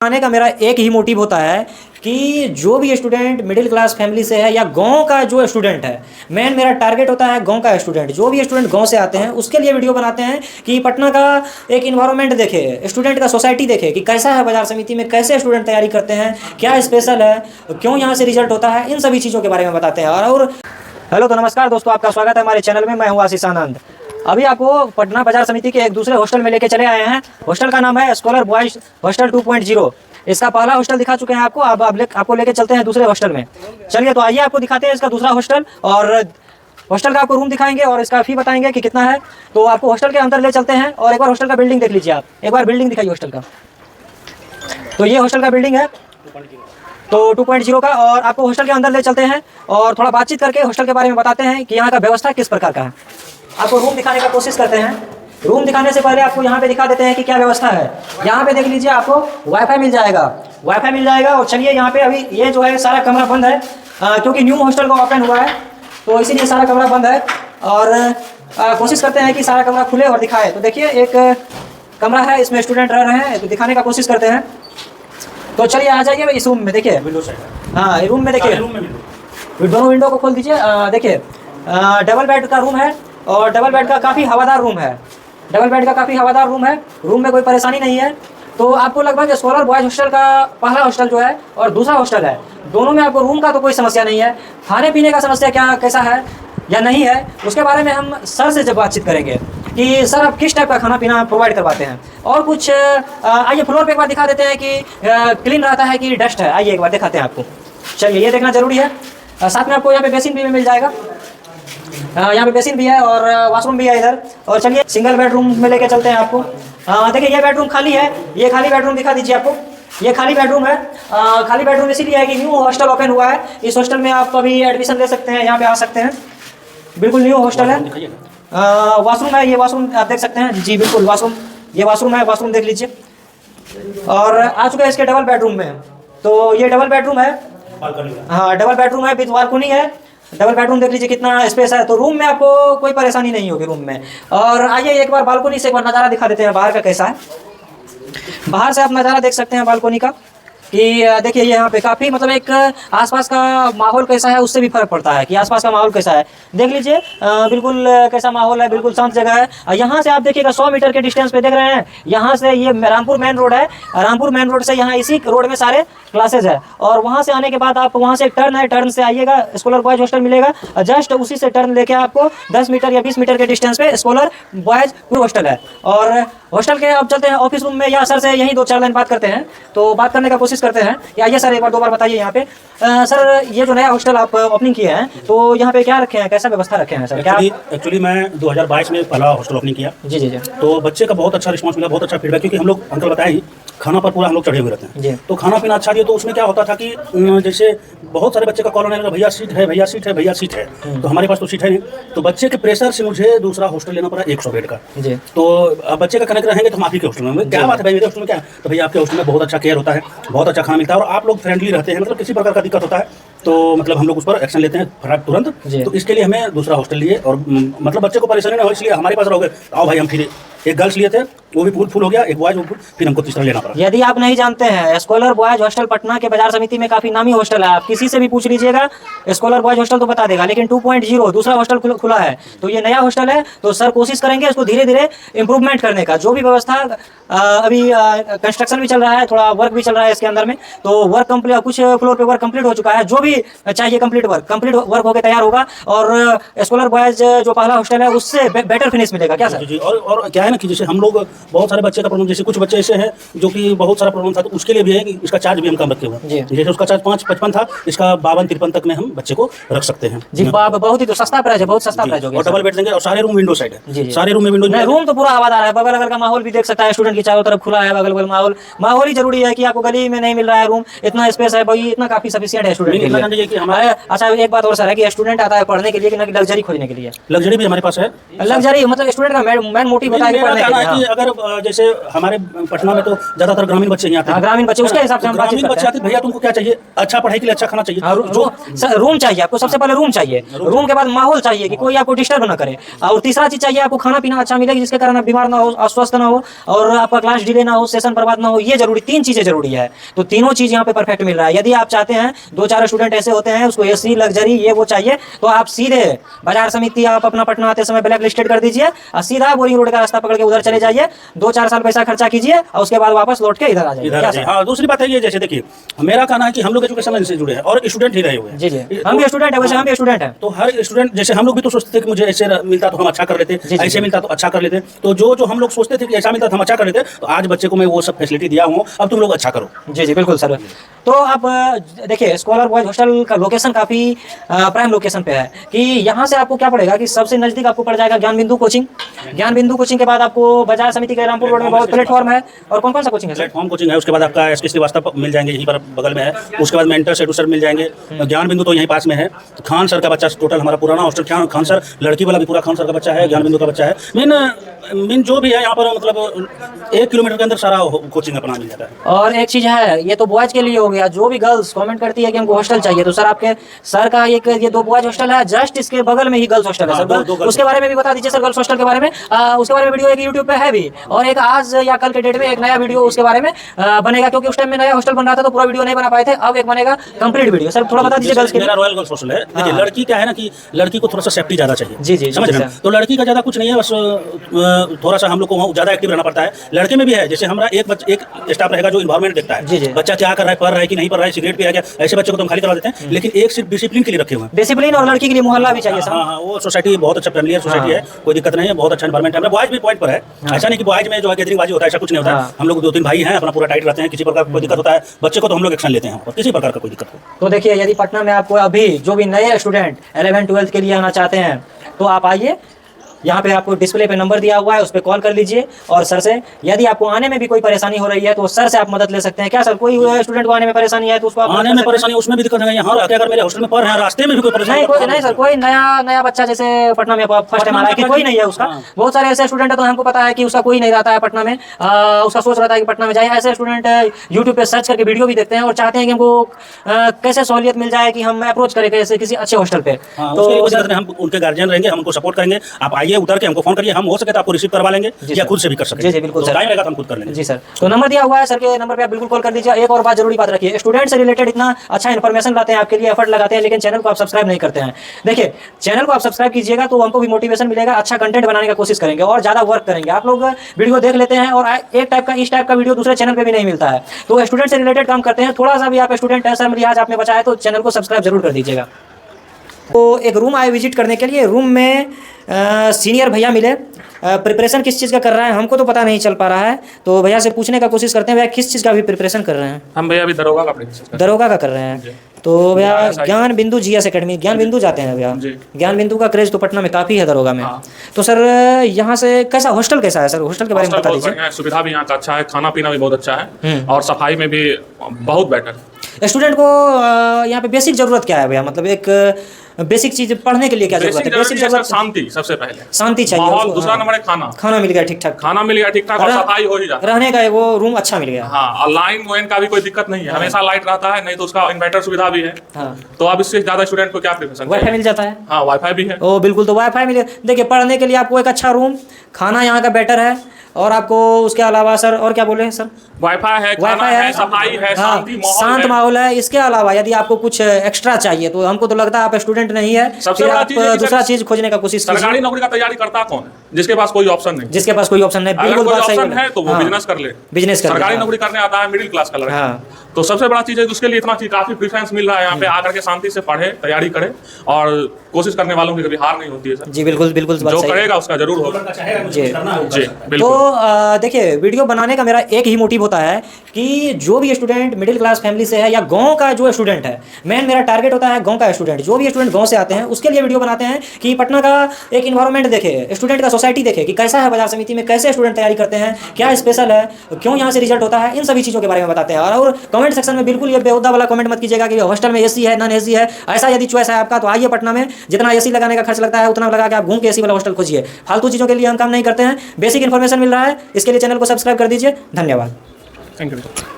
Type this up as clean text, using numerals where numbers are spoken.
आने का मेरा एक ही मोटिव होता है कि जो भी स्टूडेंट मिडिल क्लास फैमिली से है या गांव का जो स्टूडेंट है, मेन मेरा टारगेट होता है गांव का स्टूडेंट। जो भी स्टूडेंट गांव से आते हैं उसके लिए वीडियो बनाते हैं कि पटना का एक इन्वायरमेंट देखे, स्टूडेंट का सोसाइटी देखे कि कैसा है बाजार समिति में, कैसे स्टूडेंट तैयारी करते हैं, क्या स्पेशल है, क्यों यहाँ से रिजल्ट होता है, इन सभी चीज़ों के बारे में बताते हैं। और हेलो तो नमस्कार दोस्तों, आपका स्वागत है हमारे चैनल में। मैं हूँ आशीष आनंद। अभी आपको पटना बाजार समिति के एक दूसरे हॉस्टल में लेके चले आए हैं। हॉस्टल का नाम है स्कॉलर बॉयज हॉस्टल 2.0। इसका पहला हॉस्टल दिखा चुके हैं आपको, अब आपको लेके चलते हैं दूसरे हॉस्टल में। चलिए तो आइए आपको दिखाते हैं इसका दूसरा हॉस्टल, और हॉस्टल का आपको रूम दिखाएंगे और इसका फी बताएंगे कि कितना है। तो आपको हॉस्टल के अंदर ले चलते हैं और एक बार हॉस्टल का बिल्डिंग देख लीजिए। आप एक बार बिल्डिंग दिखाइए हॉस्टल का। तो ये हॉस्टल का बिल्डिंग है तो 2.0 का, और आपको हॉस्टल के अंदर ले चलते हैं और थोड़ा बातचीत करके हॉस्टल के बारे में बताते हैं कि यहाँ का व्यवस्था किस प्रकार का है। आपको रूम दिखाने का कोशिश करते हैं। रूम दिखाने से पहले आपको यहाँ पे दिखा देते हैं कि क्या व्यवस्था है। यहाँ पे देख लीजिए, आपको वाईफाई मिल जाएगा, वाईफाई मिल जाएगा। और चलिए यहाँ पे अभी ये जो है सारा कमरा बंद है क्योंकि न्यू हॉस्टल का ओपन हुआ है, तो इसीलिए सारा कमरा बंद है। और कोशिश करते हैं कि सारा कमरा खुले और दिखाए। तो देखिए एक कमरा है, इसमें स्टूडेंट रह रहे हैं, तो दिखाने का कोशिश करते हैं। तो चलिए आ जाइए इस रूम में। देखिए विंडो साइड, हाँ रूम में देखिए, दोनों विंडो को खोल दीजिए। देखिए डबल बेड का रूम है और डबल बेड का काफ़ी हवादार रूम है। डबल बेड का काफ़ी हवादार रूम है, रूम में कोई परेशानी नहीं है। तो आपको लगभग स्कॉलर बॉयज हॉस्टल का पहला हॉस्टल जो है और दूसरा हॉस्टल है, दोनों में आपको रूम का तो कोई समस्या नहीं है। खाने पीने का समस्या क्या कैसा है या नहीं है, उसके बारे में हम सर से जब बातचीत करेंगे कि सर आप किस टाइप का खाना पीना प्रोवाइड करवाते हैं। और कुछ आइए फ्लोर पे एक बार दिखा देते हैं कि क्लीन रहता है कि डस्ट है। आइए एक बार दिखाते हैं आपको। चलिए ये देखना जरूरी है। साथ में आपको यहाँ पे बेसिन भी मिल जाएगा, यहाँ पे बेसिन भी है और वॉशरूम भी है इधर। और चलिए सिंगल बेडरूम में लेके चलते हैं आपको। देखिए ये बेडरूम खाली है, ये खाली बेडरूम दिखा दीजिए आपको। ये खाली बेडरूम है। खाली बेडरूम इसीलिए है कि न्यू हॉस्टल ओपन हुआ है। इस हॉस्टल में आप अभी एडमिशन ले सकते हैं, यहाँ पे आ सकते हैं। बिल्कुल न्यू हॉस्टल है। वॉशरूम है, ये वॉशरूम आप देख सकते हैं। जी बिल्कुल वॉशरूम, ये वॉशरूम है, वॉशरूम देख लीजिए। और आ चुके हैं इसके डबल बेडरूम में। तो ये डबल बेडरूम है, हाँ डबल बेडरूम है, विद बालकनी है। डबल बेडरूम देख लीजिए कितना स्पेस है। तो रूम में आपको कोई परेशानी नहीं होगी रूम में। और आइए एक बार बालकनी से एक बार नज़ारा दिखा देते हैं बाहर का कैसा है। बाहर से आप नज़ारा देख सकते हैं बालकनी का कि देखिए ये यहाँ पे काफ़ी मतलब एक आसपास का माहौल कैसा है उससे भी फर्क पड़ता है कि आसपास का माहौल कैसा है। देख लीजिए बिल्कुल कैसा माहौल है, बिल्कुल शांत जगह है। यहाँ से आप देखिएगा 100 मीटर के डिस्टेंस पे देख रहे हैं, यहाँ से ये रामपुर मेन रोड है। रामपुर मेन रोड से यहाँ इसी रोड में सारे क्लासेज है। और वहाँ से आने के बाद आप वहाँ से एक टर्न है, टर्न से आइएगा स्कॉलर बॉयज हॉस्टल मिलेगा। जस्ट उसी से टर्न लेके आपको 10 मीटर या 20 मीटर के डिस्टेंस पे स्कॉलर बॉयज हॉस्टल है। और हॉस्टल के अब चलते हैं ऑफिस रूम में, या सर से यही 2-4 लाइन बात करते हैं। तो बात करने का कोशिश करते हैं। आइए सर एक बार 2 बार बताइए यहाँ पे। सर ये जो नया हॉस्टल आप ओपनिंग किए हैं, तो यहाँ पे क्या रखे हैं, कैसा व्यवस्था रखे हैं सर? क्या एक्चुअली मैं 2022 में पहला हॉस्टल ओपनिंग किया। जी जी जी। तो बच्चे का बहुत अच्छा रिस्पांस मिला, बहुत अच्छा फीडबैक, क्योंकि हम लोग अंकल बताए ही खाना पर पूरा हम लोग चढ़े हुए रहते हैं। तो खाना पीना अच्छा दिए। तो उसमें क्या होता था कि जैसे बहुत सारे बच्चे का कॉल आने लगा, भैया सीट है, भैया सीट है, भैया सीट है। तो हमारे पास तो सीट है नहीं। तो बच्चे के प्रेशर से मुझे दूसरा हॉस्टल लेना पड़ा 100 बेड का। तो बच्चे का कनेक्ट रहेंगे तो हम आप ही के हॉस्टल में। क्या बात है भाई, मेरे हॉस्टल में क्या है? तो भैया आपके हॉस्टल में बहुत अच्छा केयर होता है, बहुत अच्छा खाना मिलता है और आप लोग फ्रेंडली रहते हैं। मतलब किसी प्रकार का दिक्कत होता है तो मतलब हम लोग उस पर एक्शन लेते हैं फटाक तुरंत। तो इसके लिए हमें दूसरा हॉस्टल लिए और मतलब बच्चे को परेशानी ना हो इसलिए हमारे पास रहोगे। आओ भाई, हम फिर एक गर्ल्स लिए थे, वो भी फुल हो गया, एक बॉयज, फिर हमको तीसरा लेना पड़ा। यदि आप नहीं जानते हैं, स्कॉलर बॉयज हॉस्टल पटना के बाजार समिति में काफी नामी हॉस्टल है। आप किसी से भी पूछ लीजिएगा स्कॉलर बॉयज हॉस्टल तो बता देगा, लेकिन 2.0 दूसरा हॉस्टल खुला है। तो ये नया हॉस्टल है, तो सर कोशिश करेंगे इसको धीरे धीरे इंप्रूवमेंट करने का। जो भी व्यवस्था अभी कंस्ट्रक्शन भी चल रहा है, थोड़ा वर्क भी चल रहा है इसके अंदर में। तो वर्क कंप्लीट, कुछ फ्लोर पे वर्क कंप्लीट हो चुका है। जो भी चाहिए कंप्लीट वर्क होकर तैयार होगा और स्कॉलर बॉयज जो पहला हॉस्टल है उससे बेटर फिनिश मिलेगा। क्या सर? जी। और क्या है ना कि जैसे हम लोग बहुत सारे बच्चे का प्रॉब्लम, जैसे कुछ बच्चे ऐसे हैं जो कि बहुत सारा प्रॉब्लम था, तो उसके लिए भी है कि इसका चार्ज भी हम कम रखे हुए हैं। जैसे उसका चार्ज 5-55 था, इसका 52-53 तक में हम बच्चे को रख सकते हैं। जी बहुत ही तो सस्ता प्राइस है, बहुत सस्ता प्राइस हो गया। और डबल बेड देंगे और सारे रूम विंडो साइड है। जी। सारे रूम में विंडो, रूम तो पूरा हवादार है। बगल अगल का माहौल भी देख सकता है, स्टूडेंट की चारों तरफ खुला है, बगल माहौल ही जरूरी है कि आपको गली में नहीं मिल रहा है रूम, इतना स्पेस है भाई, इतना काफी सफिशिएंट है स्टूडेंट के लिए कि हमारे। अच्छा एक बात और सर है कि स्टूडेंट आता है पढ़ने के लिए कि ना कि लग्जरी खोजने के लिए? लग्जरी भी हमारे पास है। लग्जरी मतलब स्टूडेंट का मेन मोटिव होता है पढ़ने के लिए। कि अगर जैसे हमारे पटना में तो ज्यादातर ग्रामीण बच्चे यहाँ आते हैं, ग्रामीण बच्चे, उसके हिसाब से हम ग्रामीण बच्चे आते हैं, भैया तुमको क्या चाहिए, अच्छा पढ़ाई के लिए अच्छा खाना चाहिए, जो रूम चाहिए आपको, सबसे पहले रूम चाहिए, रूम के बाद माहौल चाहिए कि कोई आपको डिस्टर्ब ना करे, और तीसरा चीज चाहिए आपको खाना पीना अच्छा मिलेगी जिसके कारण आप बीमार ना हो, अस्वस्थ ना हो, और आपका क्लास डिले ना हो, सेशन बर्बाद ना हो। ये जरूरी, 3 चीजें जरूरी है। तो तीनों चीज यहाँ पे परफेक्ट मिल रहा है। यदि आप चाहते हैं, 2-4 स्टूडेंट ऐसे होते हैं उसको एसी लग्जरी ये वो चाहिए, तो आप सीधे बाजार समिति आप अपना पटना आते समय ब्लैक लिस्टेड कर दीजिए और सीधा बोरिंग रोड का रास्ता पकड़ के उधर चले जाइए, 2-4 साल पैसा खर्चा कीजिए और उसके बाद वापस लौट के इधर आ जाइए। हाँ, दूसरी बात है ये, जैसे देखिए मेरा कहना है कि हम लोग एजुकेशन लाइन से जुड़े हैं और स्टूडेंट ही रहे हुए हैं। जी जी, हम भी स्टूडेंट है, वैसे हम भी स्टूडेंट हैं। तो हर स्टूडेंट, जैसे हम लोग भी तो सोचते थे कि मुझे ऐसे मिलता तो हम अच्छा कर लेते, ऐसे मिलता तो अच्छा कर लेते, तो जो हम लोग सोचते थे कि ऐसा मिलता तो हम अच्छा कर लेते, तो आज बच्चे को मैं वो सब फैसिलिटी दिया हूँ, अब तुम लोग अच्छा करो। जी जी बिल्कुल सर। तो अब देखिए स्कॉलर बॉयज हॉस्टल का लोकेशन काफ़ी प्राइम लोकेशन पे है कि यहाँ से आपको क्या पड़ेगा कि सबसे नज़दीक आपको पड़ जाएगा ज्ञान बिंदु कोचिंग। ज्ञान बिंदु कोचिंग के बाद आपको बाजार समिति के रामपुर रोड में बहुत प्लेटफॉर्म है। और कौन कौन सा कोचिंग है? प्लेटफॉर्म कोचिंग है, उसके बाद आपका एसके श्रीवास्तव मिल जाएंगे, यहीं पर बगल में है। उसके बाद मेंटर सेटू सर मिल जाएंगे। ज्ञान बिंदु तो यहीं पास में है। खान सर का बच्चा, टोटल हमारा पुराना हॉस्टल खान सर, लड़की वाला भी पूरा खान सर का बच्चा है, ज्ञान बिंदु का बच्चा है। मीन जो भी है यहाँ पर, मतलब 1 किलोमीटर के अंदर सारा कोचिंग अपना मिल जाता है। और एक चीज़ है, ये तो बॉयज के लिए हो गया। जो भी गर्ल्स कमेंट करती है कि हमको हॉस्टल चाहिए, तो सर आपके सर का एक ये 2 बॉयज हॉस्टल है, जस्ट इसके बगल में ही गर्ल्स हॉस्टल है सर। उसके बारे में भी बता दीजिए सर, गर्ल्स हॉस्टल के बारे में। उसके बारे में वीडियो एक यूट्यूब पे है भी, और एक आज या कल के डेट में एक नया वीडियो उसके बारे में बनेगा, क्योंकि उस टाइम में नया हॉस्टल बन रहा था तो पूरा वीडियो नहीं बना पाए थे। अब एक बनेगा कंप्लीट वीडियो। सर थोड़ा बता दीजिए गर्ल्स के लिए। मेरा रॉयल गर्ल्स हॉस्टल है। देखिए लड़की क्या है ना कि लड़की को थोड़ा सा सेफ्टी ज़्यादा चाहिए। जी जी समझ रहे हैं? तो लड़की का ज़्यादा कुछ नहीं है, बस थोड़ा सा हम लोग को वहाँ ज़्यादा एक्टिव रहना पड़ता है। लड़के में भी है, जैसे हमारा एक स्टाफ रहेगा जो इन्वायरमेंट देखता है, बच्चा क्या कर रहा है, पढ़ रहा है कि नहीं पढ़ रहा है, सिगरेट पिया गया, ऐसे बच्चे को तो हम खाली करवा देते हैं। लेकिन एक सिर्फ डिसिप्लिन के लिए रखे हुए हैं। डिसिप्लिन और लड़की के लिए मोहल्ला भी चाहिए सर। हाँ, वो सोसाइटी बहुत अच्छा फ्रेंडली सोसाइटी है, कोई दिक्कत नहीं है, बहुत अच्छा एनवायरमेंट है। बॉयज भी पॉइंट पर है, ऐसा नहीं कि बॉयज में जो है गैदरिंग होता है, ऐसा कुछ नहीं होता है। हम लोग 2-3 भाई हैं, अपना पूरा टाइट रहते हैं, किसी प्रकार कोई दिक्कत होता है बच्चे को तो हम लोग एक्शन लेते हैं और किसी प्रकार का कोई दिक्कत हो। तो देखिए यदि पटना में आपको अभी जो भी नए स्टूडेंट 11-12 के लिए आना चाहते हैं तो आप आइए, यहाँ पे आपको डिस्प्ले पे नंबर दिया हुआ है, उस पर कॉल कर लीजिए और सर से, यदि आपको आने में भी कोई परेशानी हो रही है तो सर से आप मदद ले सकते हैं। क्या सर, कोई स्टूडेंट को आने में परेशानी है तो उसको आने में परेशानी, उसमें भी दिक्कत है। यहाँ अगर मेरे हॉस्टल में पढ़ रहे हैं, रास्ते में भी कोई परेशानी नहीं सर, कोई नया बच्चा जैसे पटना में फर्स्ट टाइम आ रहा है कि कोई नहीं है उसका। बहुत सारे ऐसे स्टूडेंट है तो हमको पता है कि उसका कोई नहीं रहता है पटना में, उसका सोच रहता है कि पटना में जाए। ऐसे स्टूडेंट यूट्यूब पे सर्च करके वीडियो भी देखते हैं और चाहते हैं कि हमको कैसे सहूलियत मिल जाए कि हम अप्रोच करें कैसे किसी अच्छे हॉस्टल पे। तो हम उनके गार्जियन रहेंगे, हमको सपोर्ट करेंगे। आप आइए, उतर के हमको फोन करिए, हम हो सके तो आपको रिसीव करवा लेंगे या खुद से भी कर सकते हैं। जी बिल्कुल सर, टाइम रहेगा तो हम खुद कर लेंगे। जी सर। तो नंबर दिया हुआ है सर के नंबर पे आप बिल्कुल कॉल कर दीजिए। एक और बात, जरूरी बात रखिए, स्टूडेंट से रिलेटेड इतना अच्छा इन्फॉर्मेशन लाते हैं आपके लिए, एफर्ट लगाते हैं, लेकिन चैनल को आप सब्सक्राइब नहीं करते हैं। देखिए चैनल को आप सब्सक्राइब कीजिएगा तो हमको भी मोटिवेशन मिलेगा, अच्छा कंटेंट बनाने का कोशिश करेंगे और ज़्यादा वर्क करेंगे। आप लोग वीडियो देख लेते हैं और इस टाइप का वीडियो दूसरे चैनल पर भी नहीं मिलता है, तो स्टूडेंट से रिलेटेड काम करते हैं। थोड़ा सा भी आप स्टूडेंट है सर, लिहाज आपने बचाया तो चैनल को सब्सक्राइब जरूर कर दीजिएगा। तो एक रूम आए विजिट करने के लिए, रूम में सीनियर भैया मिले। प्रिपरेशन किस चीज़ का कर रहा है हमको तो पता नहीं चल पा रहा है, तो भैया से पूछने का कोशिश करते हैं, भैया किस चीज़ का भी प्रिपरेशन कर रहे हैं? हम भैया अभी दरोगा का प्रिपरेशन दरोगा का कर रहे हैं। तो भैया ज्ञान बिंदु जीएस एकेडमी, ज्ञान बिंदु जाते हैं भैया? ज्ञान बिंदु का क्रेज तो पटना में काफ़ी है दरोगा में। तो सर यहाँ से कैसा हॉस्टल कैसा है सर? हॉस्टल के बारे में बता दीजिए। सुविधा भी यहाँ का अच्छा है, खाना पीना भी बहुत अच्छा है और सफाई में भी बहुत बेटर है। स्टूडेंट को यहाँ पे बेसिक जरूरत क्या है भैया? मतलब एक बेसिक चीज पढ़ने के लिए क्या जरूरत है? बेसिक जरूरत शांति, सबसे पहले शांति चाहिए। माहौल, दूसरा नंबर है खाना मिल गया ठीक ठाक, खाना मिल गया ठीक ठाक और सफाई हो ही जाता है, रहने का वो रूम अच्छा मिल गया। हाँ, और लाइन वाइन का भी कोई दिक्कत नहीं है, हमेशा लाइट रहता है, नहीं तो उसका इन्वर्टर सुविधा भी है। तो अब इससे ज्यादा स्टूडेंट को क्या प्रिपरेशन? वाईफाई मिल जाता है। हाँ, वाईफाई भी है। ओ बिल्कुल, तो वाईफाई मिले। देखिए पढ़ने के लिए आपको एक अच्छा रूम, खाना यहाँ का बेटर है, और आपको उसके अलावा सर और क्या बोले सर? वाईफाई है, खाना है, सफाई है, शांत माहौल है। इसके अलावा यदि आपको कुछ एक्स्ट्रा चाहिए तो हमको तो लगता है आप स्टूडेंट नहीं है, फिर आप दूसरा चीज खोजने का कोशिश कीजिए। सरकारी नौकरी का तैयारी करता कौन है? जिसके पास कोई ऑप्शन नहीं। जिसके पास कोई ऑप्शन नहीं, बिल्कुल बात सही है तो वो बिजनेस कर ले, बिजनेस कर। सरकारी नौकरी करने आता है मिडिल क्लास का लड़का, तो सबसे बड़ा चीज है उसके लिए इतना चीज काफी प्रेफरेंस मिल रहा है। यहाँ पे आकर के शांति से पढ़े, तैयारी करे, और कोशिश करने वालों की कभी हार नहीं होती है सर। जी बिल्कुल बिल्कुल, जो करेगा उसका जरूर होगा। जी जी बिल्कुल। तो देखिए, वीडियो बनाने का मेरा एक ही मोटिव होता है कि जो भी स्टूडेंट मिडिल क्लास फैमिली से है या गांव का जो स्टूडेंट है, मेन मेरा टारगेट होता है गांव का स्टूडेंट। जो भी स्टूडेंट गांव से आते हैं उसके लिए वीडियो बनाते हैं कि पटना का एक इन्वायरमेंट देखे, स्टूडेंट का सोसाइटी देखे कि कैसा है बाजार समिति में, कैसे स्टूडेंट तैयारी करते हैं, क्या स्पेशल है, क्यों यहाँ से रिजल्ट होता है, इन सभी चीज़ों के बारे में बताते हैं। और कमेंट सेक्शन में बिल्कुल ये बेहुदा वाला कमेंट मत कीजिएगा कि हॉस्टल में एसी है, नॉन एसी है। ऐसा यदि चॉइस है आपका तो आइए पटना में, जितना एसी लगाने का खर्च लगता है उतना लगा के आप घूम के एसी वाला हॉस्टल खोजिए। फालतू चीज़ों के लिए हम काम नहीं करते हैं, बेसिक इन्फॉर्मेशन मिल रहा है, इसके लिए चैनल को सब्सक्राइब कर दीजिए। धन्यवाद। Thank you.